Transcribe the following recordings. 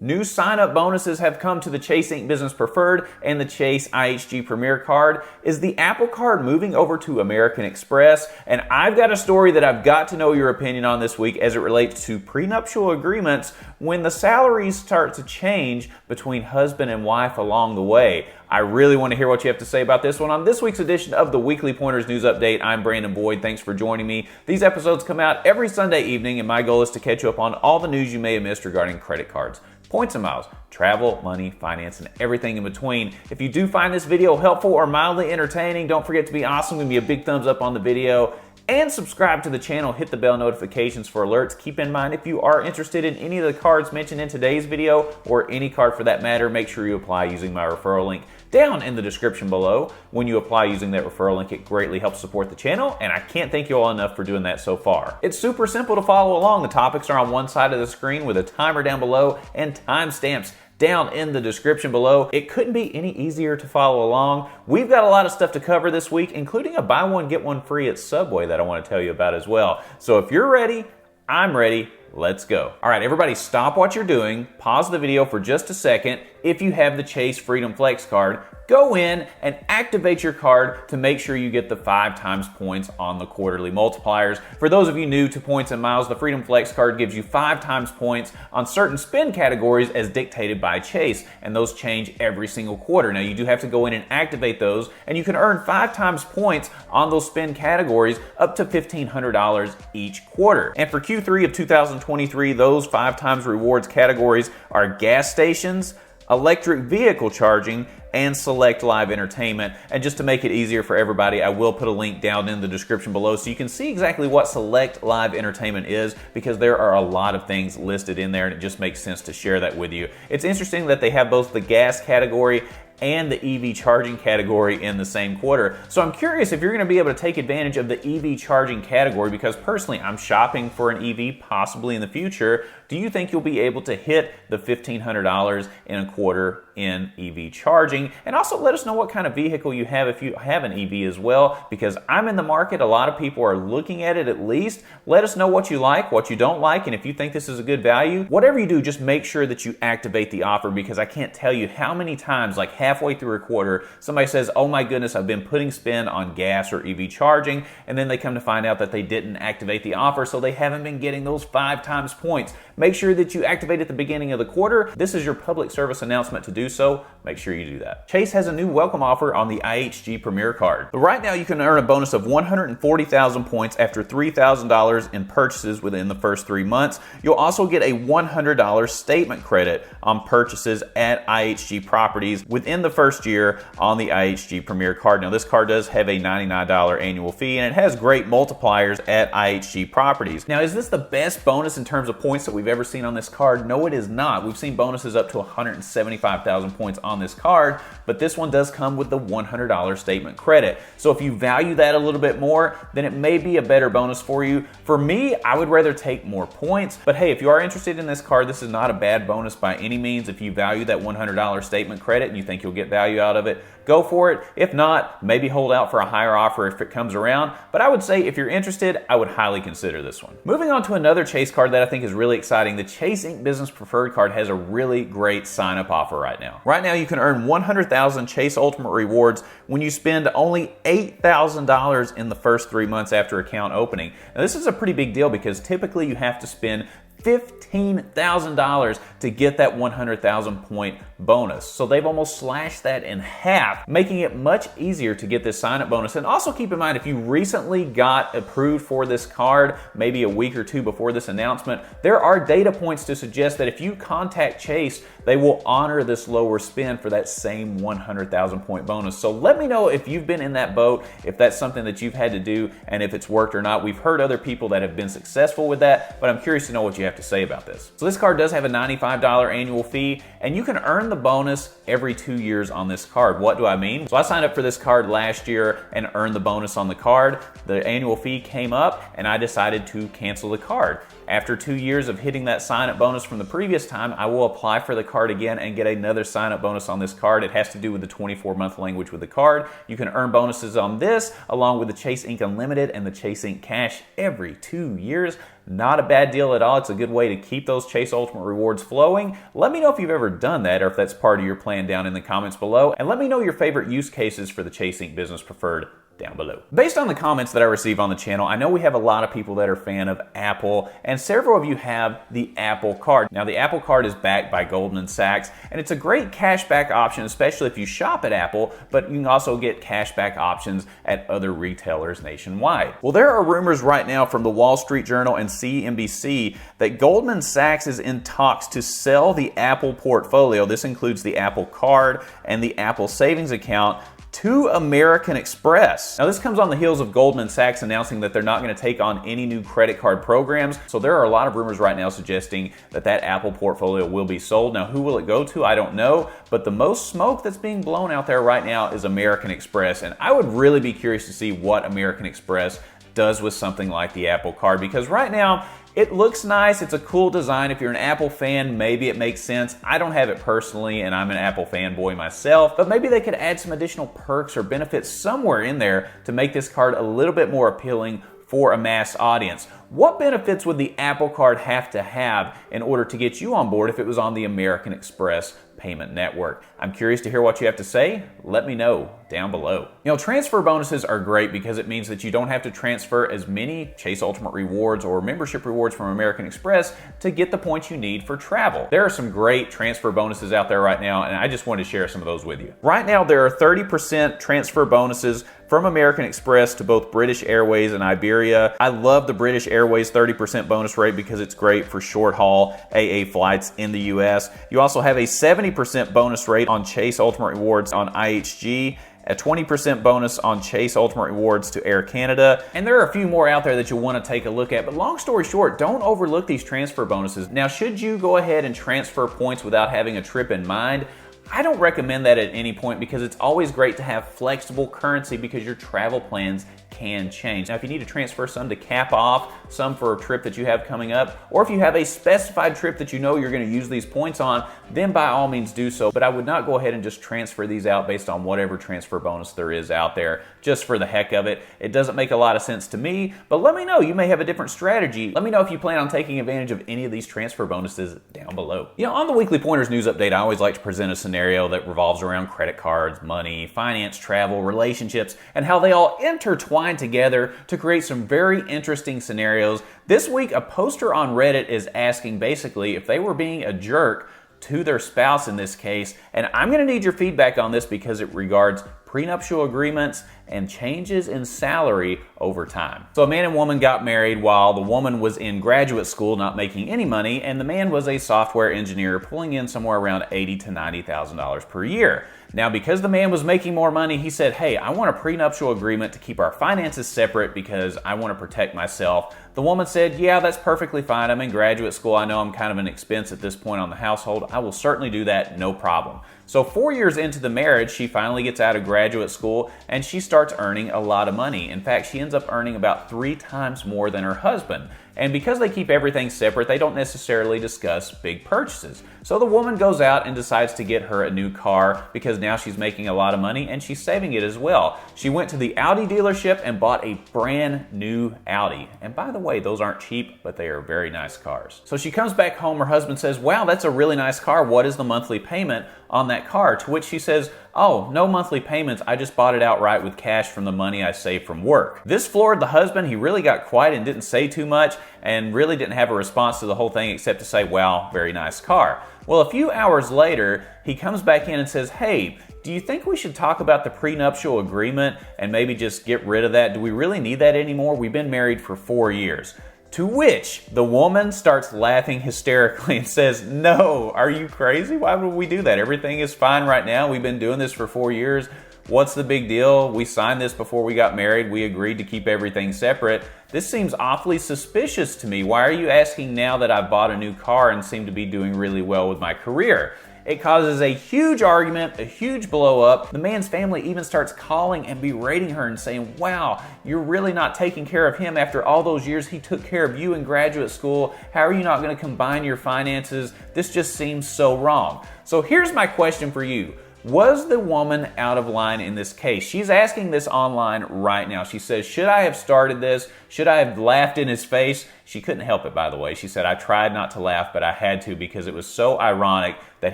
New sign-up bonuses have come to the Chase Ink Business Preferred and the Chase IHG Premier Card. Is the Apple Card moving over to American Express? And I've got a story that I've got to know your opinion on this week as it relates to prenuptial agreements when the salaries start to change between husband and wife along the way. I really want to hear what you have to say about this one on this week's edition of the Weekly Pointers News Update. I'm Brandon Boyd. Thanks for joining me. These episodes come out every Sunday evening, and my goal is to catch you up on all the news you may have missed regarding credit cards, points and miles, travel, money, finance, and everything in between. If you do find this video helpful or mildly entertaining, don't forget to be awesome. Give me a big thumbs up on the video and subscribe to the channel. Hit the bell notifications for alerts. Keep in mind, if you are interested in any of the cards mentioned in today's video, or any card for that matter, make sure you apply using my referral link down in the description below. When you apply using that referral link, it greatly helps support the channel, and I can't thank you all enough for doing that so far. It's super simple to follow along. The topics are on one side of the screen with a timer down below and timestamps down in the description below. It couldn't be any easier to follow along. We've got a lot of stuff to cover this week, including a buy one, get one free at Subway that I want to tell you about as well. So if you're ready, I'm ready. Let's go. All right, everybody stop what you're doing, pause the video for just a second. If you have the Chase Freedom Flex card, go in and activate your card to make sure you get the 5 times points on the quarterly multipliers. For those of you new to points and miles, the Freedom Flex card gives you 5 times points on certain spend categories as dictated by Chase, and those change every single quarter. Now you do have to go in and activate those, and you can earn 5 times points on those spend categories up to $1,500 each quarter. And for Q3 of 2023, those 5 times rewards categories are gas stations, electric vehicle charging, and select live entertainment. And just to make it easier for everybody, I will put a link down in the description below so you can see exactly what select live entertainment is, because there are a lot of things listed in there and it just makes sense to share that with you. It's interesting that they have both the gas category and the EV charging category in the same quarter. So I'm curious if you're going to be able to take advantage of the EV charging category, because personally I'm shopping for an EV possibly in the future. Do you think you'll be able to hit the $1,500 in a quarter in EV charging? And also let us know what kind of vehicle you have if you have an EV as well, because I'm in the market. A lot of people are looking at it at least. Let us know what you like, what you don't like, and if you think this is a good value. Whatever you do, just make sure that you activate the offer, because I can't tell you how many times, like halfway through a quarter, somebody says, oh my goodness, I've been putting spend on gas or EV charging, and then they come to find out that they didn't activate the offer, so they haven't been getting those 5 times points. Make sure that you activate at the beginning of the quarter. This is your public service announcement to do so. Make sure you do that. Chase has a new welcome offer on the IHG Premier Card. Right now you can earn a bonus of 140,000 points after $3,000 in purchases within the first 3 months. You'll also get a $100 statement credit on purchases at IHG properties within the first year on the IHG Premier Card. Now this card does have a $99 annual fee, and it has great multipliers at IHG properties. Now, is this the best bonus in terms of points that we've ever seen on this card? No, it is not. We've seen bonuses up to 175,000 points on this card, but this one does come with the $100 statement credit. So if you value that a little bit more, then it may be a better bonus for you. For me, I would rather take more points, but hey, if you are interested in this card, this is not a bad bonus by any means. If you value that $100 statement credit and you think you'll get value out of it, go for it. If not, maybe hold out for a higher offer if it comes around. But I would say if you're interested, I would highly consider this one. Moving on to another Chase card that I think is really exciting. The Chase Ink Business Preferred card has a really great sign-up offer right now. Right now you can earn 100,000 Chase Ultimate Rewards when you spend only $8,000 in the first 3 months after account opening. Now this is a pretty big deal, because typically you have to spend $15,000 to get that 100,000 point bonus. So they've almost slashed that in half, making it much easier to get this sign-up bonus. And also keep in mind, if you recently got approved for this card, maybe a week or 2 before this announcement, there are data points to suggest that if you contact Chase, they will honor this lower spend for that same 100,000 point bonus. So let me know if you've been in that boat, if that's something that you've had to do, and if it's worked or not. We've heard other people that have been successful with that, but I'm curious to know what you have to say about this. So this card does have a $95 annual fee, and you can earn the bonus every 2 years on this card. What do I mean? So I signed up for this card last year and earned the bonus on the card. The annual fee came up and I decided to cancel the card. After 2 years of hitting that sign-up bonus from the previous time, I will apply for the card again and get another sign-up bonus on this card. It has to do with the 24-month language with the card. You can earn bonuses on this along with the Chase Ink Unlimited and the Chase Ink Cash every 2 years. Not a bad deal at all. It's a good way to keep those Chase Ultimate Rewards flowing. Let me know if you've ever done that or if that's part of your plan down in the comments below. And let me know your favorite use cases for the Chase Ink Business Preferred down below. Based on the comments that I receive on the channel, I know we have a lot of people that are a fan of Apple, and several of you have the Apple Card. Now, the Apple Card is backed by Goldman Sachs, and it's a great cashback option, especially if you shop at Apple, but you can also get cashback options at other retailers nationwide. Well, there are rumors right now from the Wall Street Journal and CNBC that Goldman Sachs is in talks to sell the Apple portfolio. This includes the Apple Card and the Apple Savings Account to American Express. Now, this comes on the heels of Goldman Sachs announcing that they're not going to take on any new credit card programs. So there are a lot of rumors right now suggesting that that Apple portfolio will be sold. Now, who will it go to? I don't know. But the most smoke that's being blown out there right now is American Express. And I would really be curious to see what American Express does with something like the Apple Card, because right now it looks nice. It's a cool design. If you're an Apple fan, maybe it makes sense. I don't have it personally, and I'm an Apple fanboy myself, but maybe they could add some additional perks or benefits somewhere in there to make this card a little bit more appealing for a mass audience. What benefits would the Apple Card have to have in order to get you on board if it was on the American Express payment network? I'm curious to hear what you have to say. Let me know down below. You know, transfer bonuses are great because it means that you don't have to transfer as many Chase Ultimate Rewards or membership rewards from American Express to get the points you need for travel. There are some great transfer bonuses out there right now, and I just wanted to share some of those with you. Right now, there are 30% transfer bonuses from American Express to both British Airways and Iberia. I love the British Airways 30% bonus rate because it's great for short haul AA flights in the US. You also have a 70% bonus rate on Chase Ultimate Rewards on IHG, a 20% bonus on Chase Ultimate Rewards to Air Canada, and there are a few more out there that you'll want to take a look at. But long story short, don't overlook these transfer bonuses. Now, should you go ahead and transfer points without having a trip in mind? I don't recommend that at any point because it's always great to have flexible currency because your travel plans can change. Now, if you need to transfer some to cap off, some for a trip that you have coming up, or if you have a specified trip that you know you're going to use these points on, then by all means do so. But I would not go ahead and just transfer these out based on whatever transfer bonus there is out there just for the heck of it. It doesn't make a lot of sense to me, but let me know. You may have a different strategy. Let me know if you plan on taking advantage of any of these transfer bonuses down below. You know, on the Weekly Pointers news update, I always like to present a scenario that revolves around credit cards, money, finance, travel, relationships, and how they all intertwine together to create some very interesting scenarios. This week, a poster on Reddit is asking basically if they were being a jerk to their spouse in this case, and I'm going to need your feedback on this because it regards prenuptial agreements and changes in salary over time. So a man and woman got married while the woman was in graduate school not making any money, and the man was a software engineer pulling in somewhere around $80,000 to $90,000 per year. Now, because the man was making more money, he said, hey, I want a prenuptial agreement to keep our finances separate because I want to protect myself. The woman said, yeah, that's perfectly fine. I'm in graduate school. I know I'm kind of an expense at this point on the household. I will certainly do that, no problem. So 4 years into the marriage, she finally gets out of graduate school and she starts earning a lot of money. In fact, she ends up earning about 3 times more than her husband. And because they keep everything separate, they don't necessarily discuss big purchases. So the woman goes out and decides to get her a new car because now she's making a lot of money and she's saving it as well. She went to the Audi dealership and bought a brand new Audi. And by the way, those aren't cheap, but they are very nice cars. So she comes back home, her husband says, wow, that's a really nice car. What is the monthly payment on that car? To which she says, oh, no monthly payments. I just bought it outright with cash from the money I saved from work. This floored the husband. He really got quiet and didn't say too much and really didn't have a response to the whole thing except to say, wow, very nice car. Well, a few hours later, he comes back in and says, hey, do you think we should talk about the prenuptial agreement and maybe just get rid of that? Do we really need that anymore? We've been married for 4 years. To which the woman starts laughing hysterically and says, no, are you crazy? Why would we do that? Everything is fine right now. We've been doing this for 4 years. What's the big deal? We signed this before we got married. We agreed to keep everything separate. This seems awfully suspicious to me. Why are you asking now that I bought a new car and seem to be doing really well with my career? It causes a huge argument, a huge blow up. The man's family even starts calling and berating her and saying, wow, you're really not taking care of him after all those years he took care of you in graduate school. How are you not going to combine your finances? This just seems so wrong. So here's my question for you. Was the woman out of line in this case? She's asking this online right now. She says, should I have started this? Should I have laughed in his face? She couldn't help it, by the way. She said, I tried not to laugh, but I had to because it was so ironic that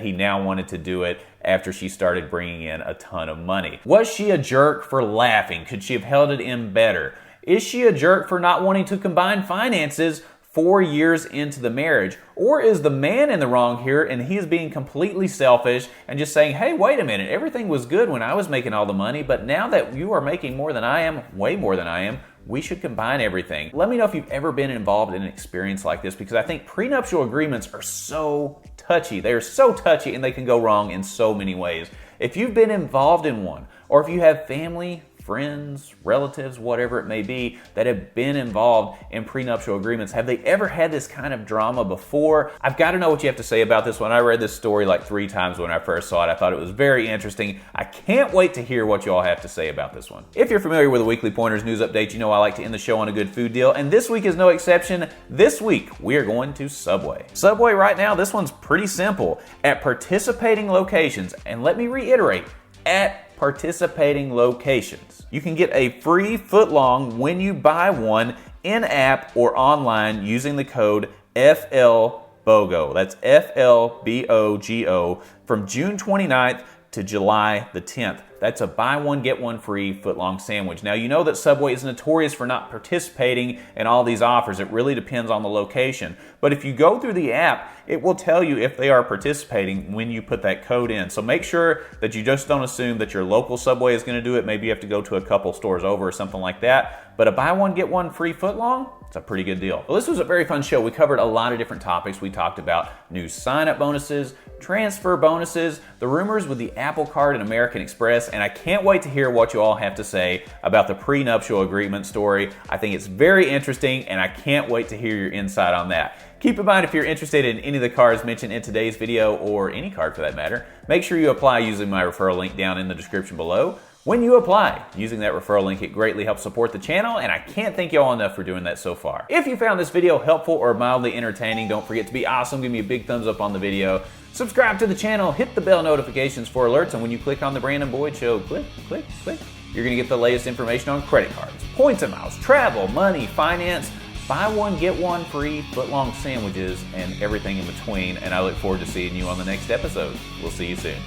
he now wanted to do it after she started bringing in a ton of money. Was she a jerk for laughing? Could she have held it in better? Is she a jerk for not wanting to combine finances 4 years into the marriage? Or is the man in the wrong here and he's being completely selfish and just saying, hey, wait a minute, everything was good when I was making all the money, but now that you are making more than I am, way more than I am, we should combine everything. Let me know if you've ever been involved in an experience like this, because I think prenuptial agreements are so touchy. They are so touchy and they can go wrong in so many ways. If you've been involved in one, or if you have family, friends, relatives, whatever it may be, that have been involved in prenuptial agreements, have they ever had this kind of drama before? I've got to know what you have to say about this one. I read this story like 3 times when I first saw it. I thought it was very interesting. I can't wait to hear what you all have to say about this one. If you're familiar with the Weekly Pointers news update, you know I like to end the show on a good food deal, and this week is no exception. This week, we are going to Subway. Subway right now, this one's pretty simple. At participating locations, and let me reiterate, at participating locations, you can get a free footlong when you buy one in-app or online using the code FLBOGO. That's FLBOGO from June 29th to July the 10th. That's a buy one, get one free footlong sandwich. Now, you know that Subway is notorious for not participating in all these offers. It really depends on the location. But if you go through the app, it will tell you if they are participating when you put that code in. So make sure that you just don't assume that your local Subway is going to do it. Maybe you have to go to a couple stores over or something like that. But a buy one, get one free footlong, it's a pretty good deal. Well, this was a very fun show. We covered a lot of different topics. We talked about new sign-up bonuses, transfer bonuses, the rumors with the Apple Card and American Express, and I can't wait to hear what you all have to say about the prenuptial agreement story. I think it's very interesting, and I can't wait to hear your insight on that. Keep in mind, if you're interested in any of the cards mentioned in today's video, or any card for that matter, make sure you apply using my referral link down in the description below. When you apply using that referral link, it greatly helps support the channel, and I can't thank you all enough for doing that so far. If you found this video helpful or mildly entertaining, don't forget to be awesome. Give me a big thumbs up on the video. Subscribe to the channel, hit the bell notifications for alerts, and when you click on the Brandon Boyd Show, click, you're gonna get the latest information on credit cards, points and miles, travel, money, finance, buy one, get one free footlong sandwiches, and everything in between, and I look forward to seeing you on the next episode. We'll see you soon.